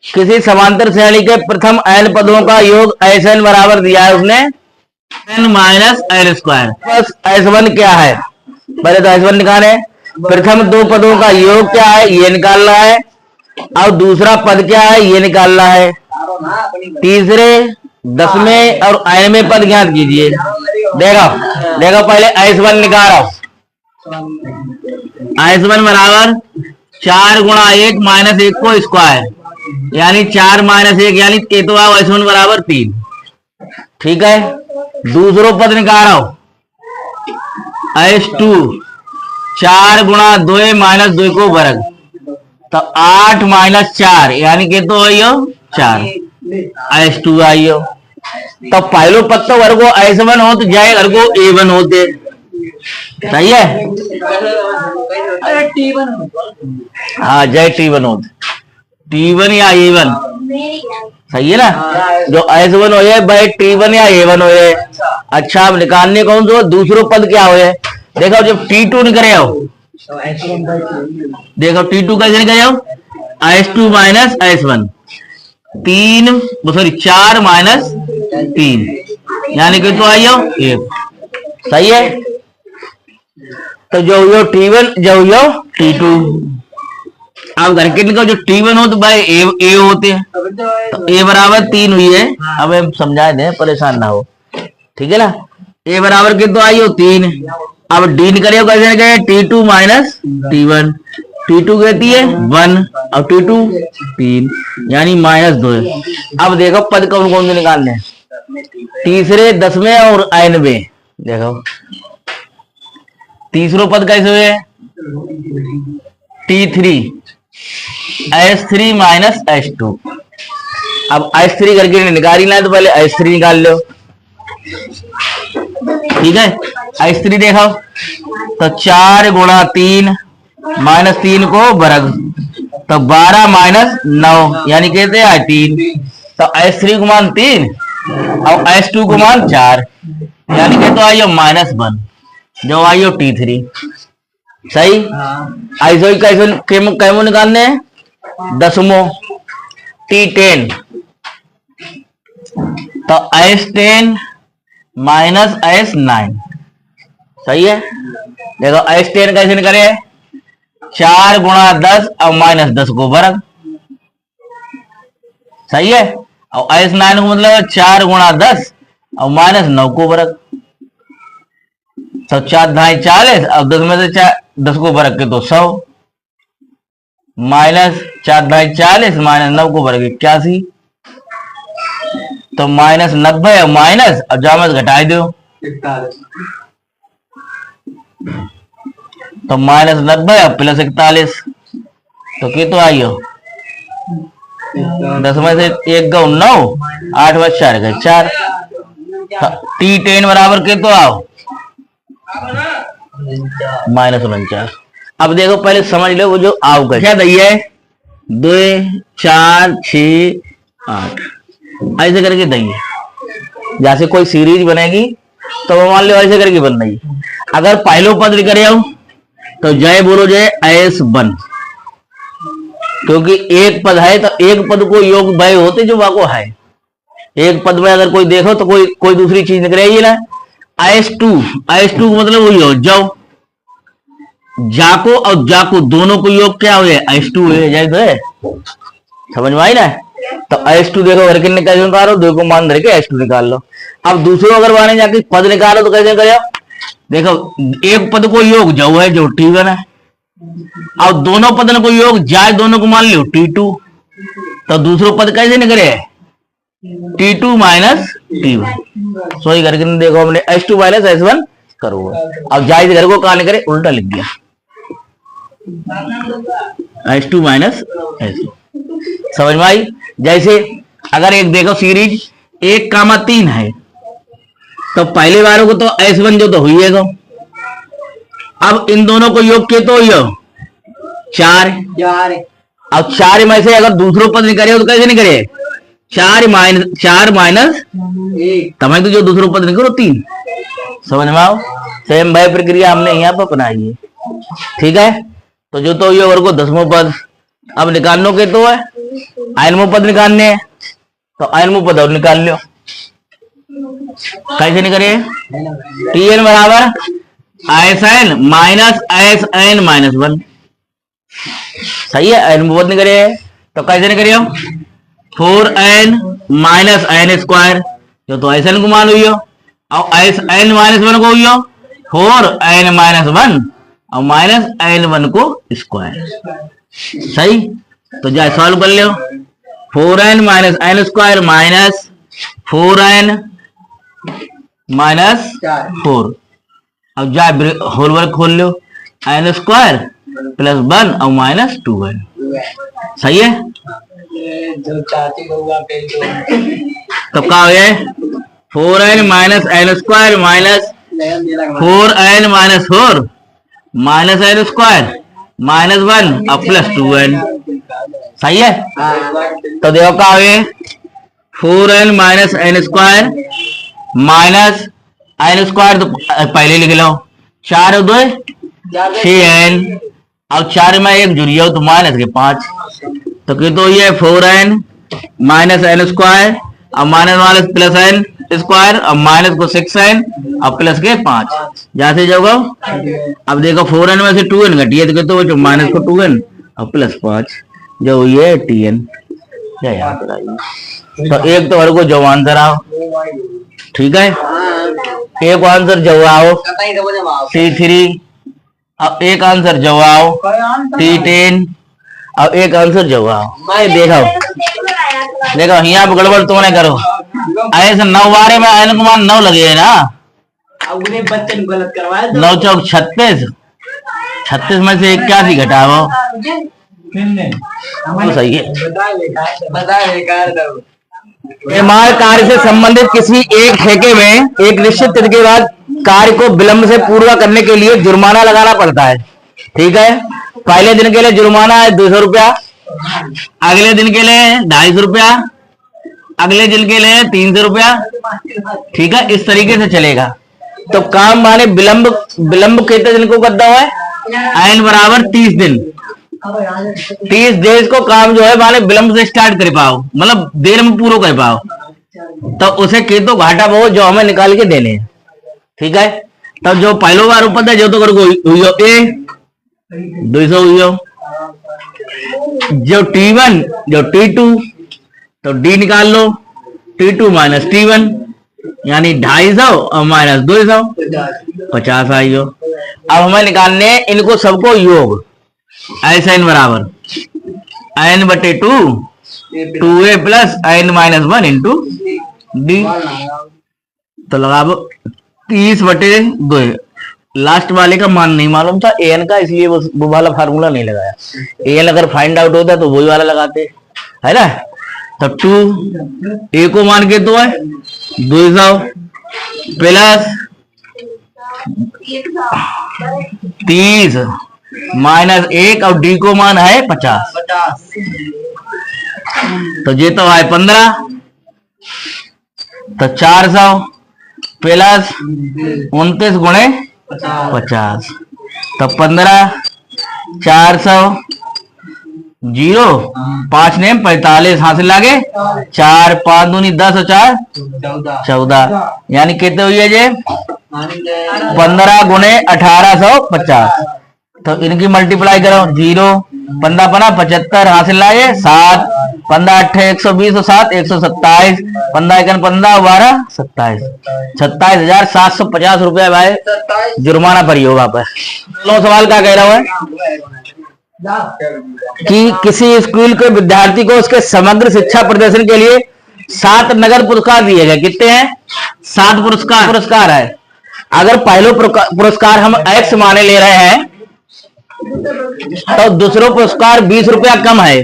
किसी समांतर श्रेणी के प्रथम n पदों का योग Sn बराबर दिया है उसने n माइनस एल स्क्वायर। बस S1 क्या है, पहले तो S1 निकाले। प्रथम दो पदों का योग क्या है ये निकालना है, और दूसरा पद क्या है ये निकालना है। तीसरे, दसवें और nवें पद ज्ञात कीजिए। देखो देखो पहले S1 निकालो। S1 बराबर 4 गुणा 1 माइनस 1 को स्क्वायर, यानी 4 माइनस 1 यानी तो आओ S1 बराबर 3। ठीक है, दूसरो पद निकालो S2 4 गुणा 2 माइनस 2 को वर्ग, तो 8 माइनस 4 यानी कि तो आइयो 4 S2 आइयो। तो पहलो पद तो वर्गो S1 हो तो जाए वर्गो A1 होते, सही है। हाँ जय T1 होते, T1 या A1 सही है ना। जो S1 हो जाए भाई T1 या A1 हो जाए। अच्छा अब निकालने कौन सा दूसरो पद क्या हो जाए। देखो जब T2 निकले हो, देखो T2 कैसे निकले हो, S2 माइनस S1 4 माइनस 3 यानी कि तो आइयो 1, सही है। तो जो यो T1 जो यो T2, अब घर के निकल जो T1 हो तो भाई ए होते हैं, तो A बराबर 3 हुई है। अब हम समझा दें परेशान ना हो, ठीक है ना। A बराबर के तो आइयो 3। अब डी निकले कैसे निकले T2 माइनस T1, T2 कहती है 1 और T2 3 यानी माइनस 2 है। अब देखो पद कौन कौन से निकालने हैं, तीसरे, दसवें और nवें। देखो तीसरो पद कैसे हुए T3 S3 माइनस S2। अब S3 करके निकाली ना तो पहले S3 निकाल लो, ठीक है। S3 देखो तो 4 गुणा 3 माइनस 3 को वर्ग, तो 12 माइनस 9 यानी कहते हैं 3। तो S3 को मान 3 और S2 को मान 4 यानी कि तो आइयो -1 जो आइयो T3, सही। ऐसे कैसे कैमो निकालने हैं, दसमो T10 तो S10 माइनस S9, सही है। देखो S10 कैसे निकले 4 गुणा 10 और माइनस 10 को वर्ग, सही है। और S9 को मतलब 4 गुणा 10 और माइनस 9 को वर्ग, तो 4 ढाई 40 और 10 में से 10 को वर्ग के तो 100 माइनस 4 ढाई 40 माइनस 9 को वर्ग 81, तो माइनस 90 और माइनस अब जामत घटाई दो तो माइनस 90 और प्लस 41, तो क्या तो आइयो 10 में से 1 गौ 9 8 में 4 गए 4। T10 बराबर के तो आओ -49। अब देखो पहले समझ लो वो जो आओ का क्या दी है 2 4 6 8 ऐसे करके दी है। जैसे कोई सीरीज बनेगी तो वो मान लो ऐसे करके बन रही। अगर पहलो पद करे तो जय बोलो जय S1, क्योंकि एक पद है तो एक पद को योग भय होते जो वाको है। एक पद में अगर कोई देखो तो कोई दूसरी चीज निकलेगी ना। S2 को मतलब वही हो जाओ, जाको और जाको दोनों को योग क्या हुए S2 है, जैसे समझ में आई ना। तो S2 देखो घर के कैसे निकालो, 2 को मान धर के S2 निकाल लो। अब दूसरों अगर माने जाके पद निकालो तो कैसे करो, देखो एक पद को योग जो है जो T1 है, और दोनों पद को योग जाए दोनों को मान लो T2, तो दूसरो पद कैसे निकले T2 माइनस T1। सोई करके देखो हमने S2 माइनस S1 करो। अब जाए घर को कहा निकले उल्टा लिख दिया S2 माइनस S1, समझ में आई। जैसे अगर एक देखो सीरीज 1,3 है तो पहले वालों को तो S1 जो तो हुई है। अब इन दोनों को योग के तो यो 4, अब 4 में से अगर दूसरों पद निकले तो कैसे निकले 4 माइनस तमें तो जो दूसरों पद निकलो 3, समझ में आओ। सेम भाई प्रक्रिया हमने यहाँ पर अपनाई है, ठीक है। तो जो तो ये वर्ग को 10वां पद अब निकालने के तो है आयनमो पद निकालने हैं तो आयनमो पद और निकाल लो। कैसे निकालिए? टी एन बराबर s n minus s n minus 1। सही है। आयनमो पद निकालिए तो कैसे निकालिए? 4n माइनस एन स्क्वायर जो तो एस एन को मान हुई हो और एस एन माइनस 1 को हुई हो 4n माइनस 1 और माइनस एन 1 को स्क्वायर। सही। तो जा सॉल्व कर लो। 4n minus n square minus 4n minus 4। अब जा होल वर्क खोल लो। एन स्क्वायर प्लस 1 और माइनस 2n। सही है। तो क्या हो गया? 4n minus n square minus 4n minus 4 minus n square minus 1 और प्लस 2n। सही है। तो देखो क्या हो गया? 4n minus n square minus n square तो पहले लिख लो। 4 2 6n और 4 में 1 जुड़िया तो माइनस के 5। तो कि तो ये 4n माइनस एन स्क्वायर और minus minus plus n square और माइनस को 6n और प्लस के 5 जहां से जाओगे। अब देखो 4n में से 2n घटिए तो माइनस को 2n और प्लस 5 जो ये tn। तो एक तो हर को जो आंसर आओ। ठीक है। एक आंसर जो आओ C3 अब एक आंसर जो आओ T10 अब एक आंसर जो आओ। मैं देखो यहाँ पे गड़बड़ तो नहीं करो। ऐसे 9 बारे में एन कुमार 9 लगे ना। बच्चन गलत करवाया। 9 चौक 36 36 में से 81 घटाओ तो सही है। निर्माण कार्य से संबंधित किसी एक ठेके में एक निश्चित तिथि के बाद कार्य को विलंब से पूरा करने के लिए जुर्माना लगाना पड़ता है। ठीक है। पहले दिन के लिए जुर्माना है 200 रुपया, अगले दिन के लिए 250 रुपया, अगले दिन के लिए 300 रुपया। ठीक है। इस तरीके से चलेगा। तो काम माने विलंब कितने दिन को करता हुआ है? एन बराबर 30 दिन। 30 दिन को काम जो है माने विलंब से स्टार्ट कर पाओ मतलब देर में पूरा कर पाओ तो उसे तो घाटा बहुत जो हमें निकाल के देने हैं। ठीक है। तब जो पहलो बार ऊपर था जो तो हुई ए 200 हुई हो जो T1 जो T2 तो D निकाल लो। T2 माइनस T1 यानी 250 और माइनस 200 50 आई हो। अब हमें निकालने इनको सबको योग एस एन बराबर n बटे 2 2a plus n minus 1 into D. तो लगा 30 बटे 2। लास्ट वाले का मान नहीं मालूम था an का इसलिए वो वाला फार्मूला नहीं लगाया। an अगर फाइंड आउट होता तो वही वाला लगाते है ना। तो 2 a को मान के तो है 200 प्लस 30 माइनस 1 और डी को मान है 50 तो ये तो है 15 तो 400 प्लस 29 गुणे 50 तो 15 400 0 5 ने 45 हासिल लागे 4 5 दूनी 10 और 4 14 यानी कितने हुई है ये 15 गुणे 1850। तो इनकी मल्टीप्लाई करो 0 15 पना 75 हासिल लाए 7 15 8 120 7 127 15 1 15 12 27 27,750 रुपया भाई जुर्माना पर होगा। पर लो सवाल क्या कह रहा है कि किसी स्कूल के विद्यार्थी को उसके समग्र शिक्षा प्रदर्शन के लिए 7 नगद पुरस्कार दिए गए। कितने हैं? 7 पुरस्कार है। अगर पहले पुरस्कार हम x माने ले रहे हैं तो दूसरा पुरस्कार 20 रुपया कम है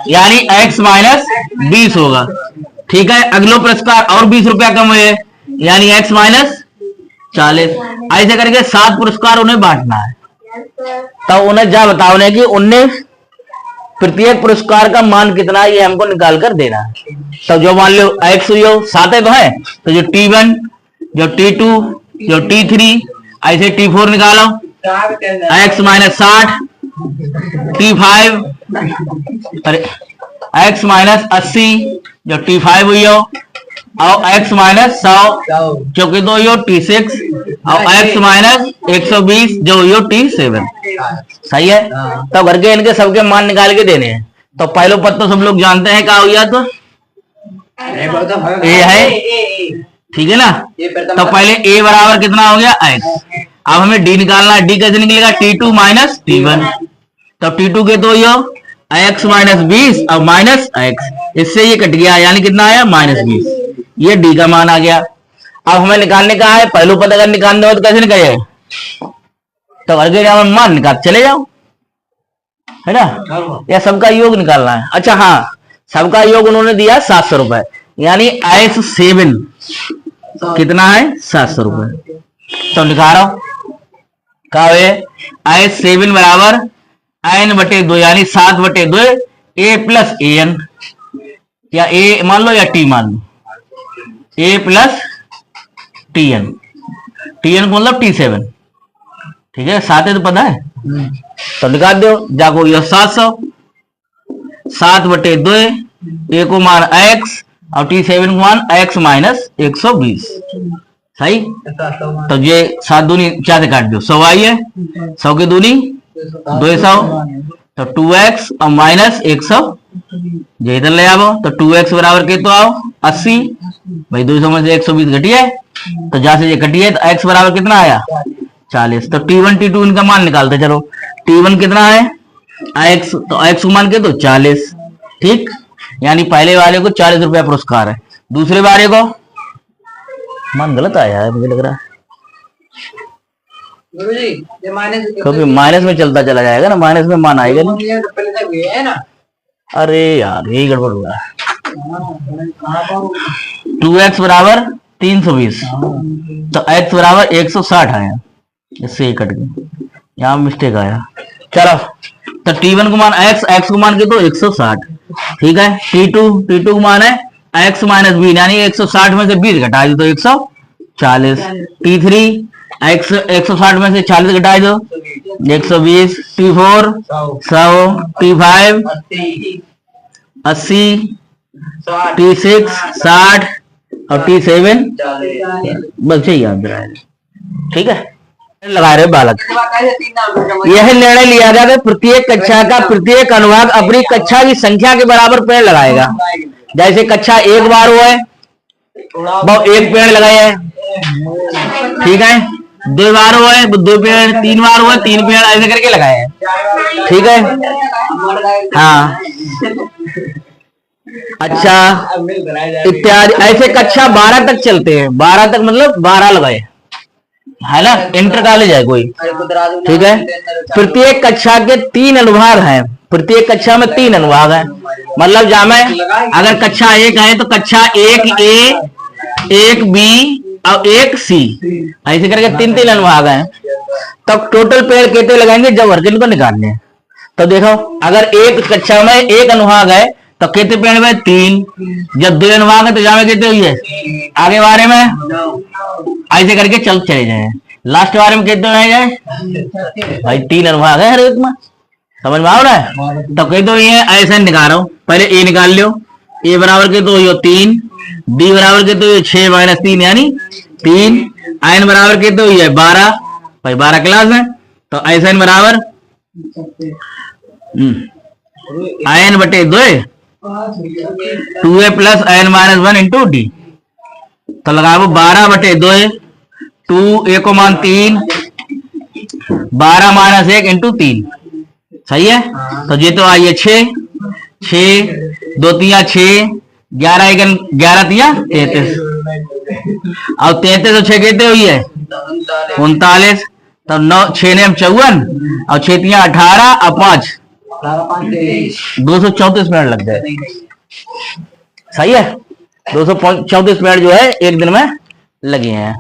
यानी x माइनस 20 होगा। ठीक है। अगला पुरस्कार और 20 रुपया कम है यानी x माइनस 40। ऐसे करके 7 पुरस्कार उन्हें बांटना है। तो उन्हें जा बताओ कि उन्हें प्रत्येक पुरस्कार का मान कितना है ये हमको निकाल कर देना है। तो जो मान लो x हुई हो 7 तो है तो जो T1 जो T2 जो T3 ऐसे T4 निकालो x माइनस 60 T5 अरे x माइनस 80 जो T5 हुई हो, और x माइनस 100 जो कि दो हो T6, और x माइनस 120 जो हुई हो T7। सही है। तो घर के इनके सबके मान निकाल के देने हैं। तो पहले पद तो सब लोग जानते हैं क्या हुआ, तो ए है, ठीक है ना। तो पहले a बराबर कितना हो गया x। अब हमें d निकालना है। d कैसे निकलेगा, T2 माइनस T1। तो T2 के दो हो x माइनस 20 और माइनस x, इससे ये कट गया, यानी कितना आया -20। ये d का मान आ गया। अब हमें निकालने का है पहलू पद, अगर निकालने हो तो कैसे निकाले, तो अगर मान निकाल चले जाओ, है ना। या सबका योग निकालना है। अच्छा हाँ, सबका योग उन्होंने दिया 700 रुपए, यानी IS7 कितना है 700 रुपए। तो लिखा रहा हूं क्या है, IS7 बराबर n/2 यानी 7/2 a प्लस an, या a मान लो या t मान लो, a प्लस tn, tn को मतलब T7, ठीक है। 7 है तो पता है, तो निकाल दो जाको, ये 700 7/2 a को मान x और T7 को मान x माइनस 120। सही। तो ये 7 दूनी 4 से काट दो, 100 आई है, 100 की दूनी 200, तो 2x और माइनस 100 ये इधर ले आओ। तो 2x बराबर के तो आओ 80 भाई, 200 में से 120 घटी है, तो जहां से ये घटी है तो x बराबर कितना आया 40। तो T1 T2 इनका मान निकालते चलो। T1 कितना है x, तो x को मान के तो 40, ठीक। यानी पहले वाले को 40 रुपया पुरस्कार है, दूसरे वाले को मान गलत आया है मुझे लग रहा है, क्योंकि माइनस में चलता चला जाएगा ना, माइनस में मान आएगा नहीं। अरे यार यही गड़बड़ हुआ। 2x बराबर 320, तो x बराबर 160 आया, इससे कट गया, यहाँ मिस्टेक आया। चलो, तो T1 को मान x को मान के तो 160, ठीक है। T2 को मान है x माइनस 20, यानी 160 में से 20 घटा दो तो 140। T3 x 160 में से 40 घटा दो 120। T4 100, T5 80, T6 60 और T7 बस यही याद रहा है, ठीक है। लगा रहे बालक, यह निर्णय लिया गया कि प्रत्येक कक्षा का प्रत्येक अनुभाग अपनी कक्षा की संख्या के बराबर पेड़ लगाएगा। जैसे कक्षा 1 बार हुआ है वो 1 पेड़ लगाए हैं, ठीक है। 2 बार हुआ है 2 पेड़, 3 बार हुआ 3 पेड़, ऐसे करके लगाए हैं, ठीक है। हाँ अच्छा, इत्यादि ऐसे कक्षा 12 तक चलते हैं। 12 तक मतलब 12 लगाए, है ना। इंटर कॉलेज है कोई, ठीक है। प्रत्येक कक्षा के 3 अनुभाग हैं, प्रत्येक कक्षा में 3 अनुभाग हैं। मतलब जामे अगर कक्षा 1 है तो कक्षा 1A 1B और 1C ऐसे करके 3 अनुभाग हैं। तब टोटल पेड़ कितने लगाएंगे जब वर्ग को निकालने हैं। तो देखो, अगर एक कक्षा में 1 अनुभाग है तो कितने पेड़ में 3, जब 2 अनुभाग है तो जामे कितने हुई है आगे बारे में, ऐसे करके चले जाए। लास्ट बारे में कितने रह जाए भाई, 3 अनुभाग है हर एक में, समझ में आ रहा है। तो कह दो ये ऐसे निकाल रहा हूं, पहले a निकाल लो, a बराबर के तो 3, b बराबर के तो 6 माइनस 3 यानी 3, n बराबर के तो ये 12 भाई, 12 क्लास है। तो n बराबर n/2 2a plus n minus 1 into D. तो लगाओ 12/2, 2a को मान 3, 12 माइनस 1 इंटू 3, सही है। तो ये तो आइए 6 2 3 6, 11 1 11 3 33, और 33 तो 6 कहते हुई है 39। तो 9 6 ने 54 और 6 3 18 और 5 234 मिनट लग जाए, सही है। 234 मिनट जो है एक दिन में लगे हैं।